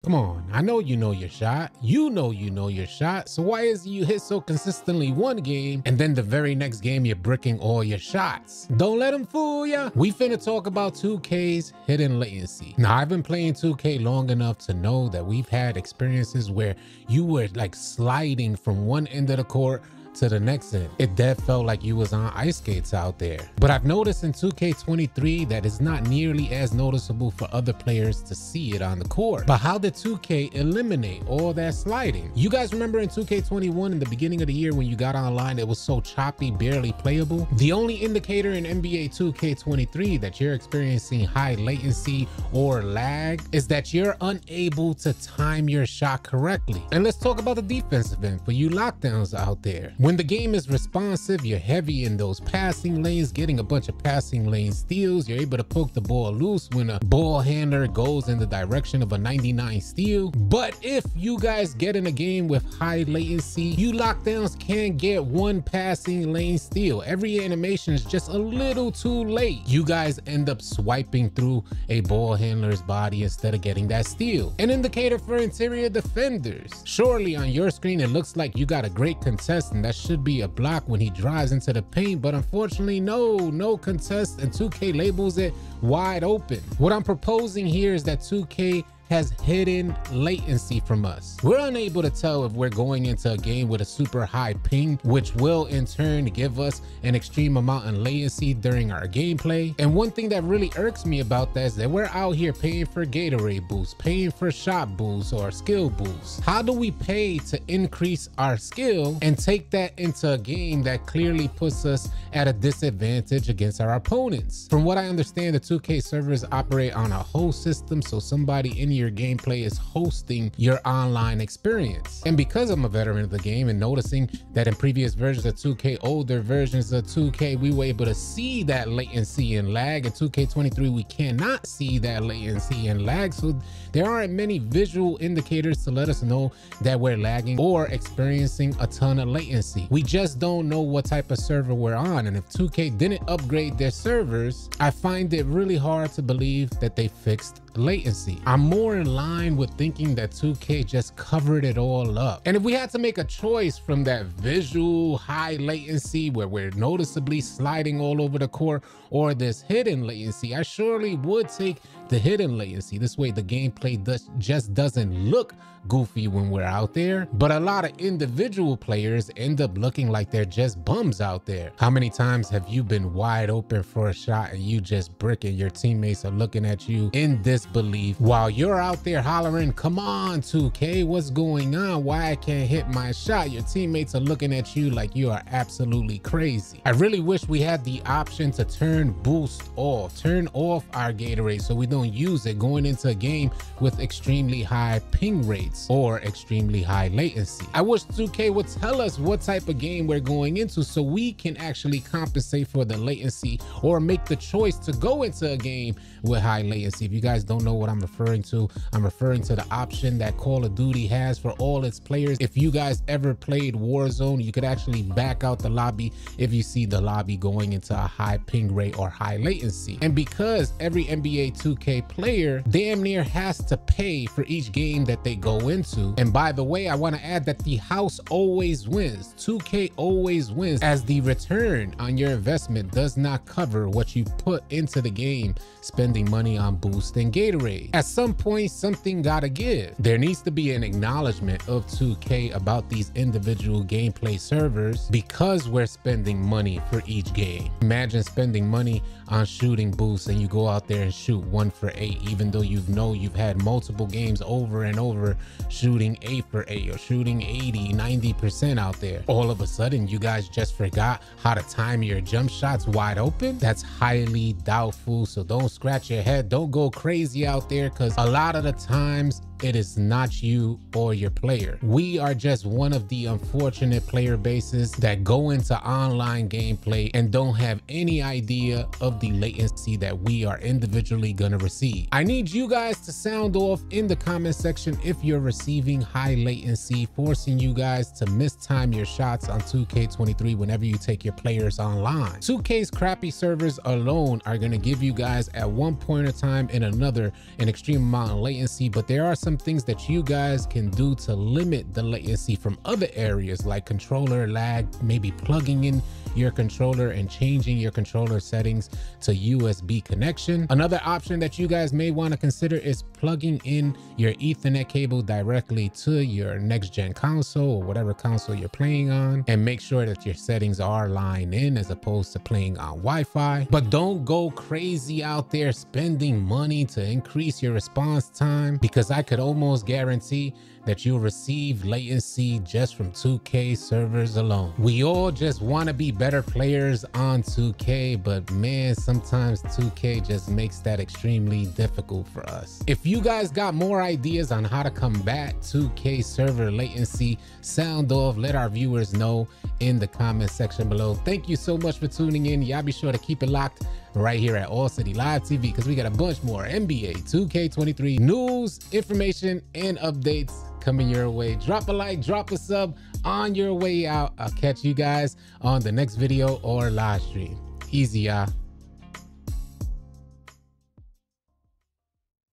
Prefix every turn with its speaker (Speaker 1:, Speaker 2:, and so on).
Speaker 1: Come on, I know you know your shot. You know your shot. So why is it you hit so consistently one game and then the very next game you're bricking all your shots? Don't let them fool ya. We finna talk about 2K's hidden latency. Now, I've been playing 2K long enough to know that we've had experiences where you were like sliding from one end of the court to the next end. It dead felt like you was on ice skates out there. But I've noticed in 2K23 that it's not nearly as noticeable for other players to see it on the court. But how did 2K eliminate all that sliding? You guys remember in 2K21 in the beginning of the year when you got online, it was so choppy, barely playable? The only indicator in NBA 2K23 that you're experiencing high latency or lag is that you're unable to time your shot correctly. And let's talk about the defensive end for you lockdowns out there. When the game is responsive, you're heavy in those passing lanes, getting a bunch of passing lane steals. You're able to poke the ball loose when a ball handler goes in the direction of a 99 steal. But if you guys get in a game with high latency, you lockdowns can't get one passing lane steal. Every animation is just a little too late. You guys end up swiping through a ball handler's body instead of getting that steal. An indicator for interior defenders. Surely on your screen, it looks like you got a great contest and that should be a block when he drives into the paint, but unfortunately no contest, and 2K labels it wide open. What I'm proposing here is that 2K has hidden latency from us. We're unable to tell if we're going into a game with a super high ping, which will in turn give us an extreme amount of latency during our gameplay. And one thing that really irks me about that is that we're out here paying for Gatorade boosts, paying for shot boosts or skill boosts. How do we pay to increase our skill and take that into a game that clearly puts us at a disadvantage against our opponents? From what I understand, the 2K servers operate on a host system, so somebody in your gameplay is hosting your online experience. And because I'm a veteran of the game and noticing that in previous versions of 2K, older versions of 2K, we were able to see that latency and lag. In 2K23, we cannot see that latency and lag. So there aren't many visual indicators to let us know that we're lagging or experiencing a ton of latency. We just don't know what type of server we're on. And if 2K didn't upgrade their servers, I find it really hard to believe that they fixed latency. I'm more in line with thinking that 2K just covered it all up. And if we had to make a choice from that visual high latency where we're noticeably sliding all over the court or this hidden latency, I surely would take the hidden latency. This way the gameplay just doesn't look goofy when we're out there, but a lot of individual players end up looking like they're just bums out there. How many times have you been wide open for a shot and you just brick and your teammates are looking at you in disbelief while you're out there hollering, "Come on 2K, what's going on? Why I can't hit my shot?" Your teammates are looking at you like you are absolutely crazy. I really wish we had the option to turn boost off, turn off our Gatorade so we don't use it going into a game with extremely high ping rates or extremely high latency. I wish 2K would tell us what type of game we're going into so we can actually compensate for the latency or make the choice to go into a game with high latency. If you guys don't know what I'm referring to the option that Call of Duty has for all its players. If you guys ever played Warzone, you could actually back out the lobby if you see the lobby going into a high ping rate or high latency. And because every NBA 2K player damn near has to pay for each game that they go into. And by the way, I want to add that the house always wins. 2K always wins, as the return on your investment does not cover what you put into the game spending money on boost and Gatorade. At some point, something gotta give. There needs to be an acknowledgement of 2K about these individual gameplay servers because we're spending money for each game. Imagine spending money on shooting boosts and you go out there and shoot 1 for 8, even though you've had multiple games over and over shooting 8 for 8 or shooting 80, 90% out there. All of a sudden, you guys just forgot how to time your jump shots wide open? That's highly doubtful, so don't scratch your head. Don't go crazy out there, because a lot of the times it is not you or your player. We are just one of the unfortunate player bases that go into online gameplay and don't have any idea of the latency that we are individually gonna receive. I need you guys to sound off in the comment section if you're receiving high latency, forcing you guys to mistime your shots on 2K23 whenever you take your players online. 2K's crappy servers alone are gonna give you guys at one point in time and another an extreme amount of latency, but there are some some things that you guys can do to limit the latency from other areas like controller lag, maybe plugging in your controller and changing your controller settings to USB connection. Another option that you guys may want to consider is plugging in your Ethernet cable directly to your next gen console or whatever console you're playing on, and make sure that your settings are lined in as opposed to playing on Wi-Fi. But don't go crazy out there spending money to increase your response time, because I could almost guarantee that you'll receive latency just from 2K servers alone. We all just want to be better players on 2K, but man, sometimes 2K just makes that extremely difficult for us. If you guys got more ideas on how to combat 2K server latency, sound off, let our viewers know in the comment section below. Thank you so much for tuning in. Y'all be sure to keep it locked right here at AllCity Live TV, because we got a bunch more NBA 2K23 news, information, and updates coming your way. Drop a like, drop a sub on your way out. I'll catch you guys on the next video or live stream. Easy, y'all.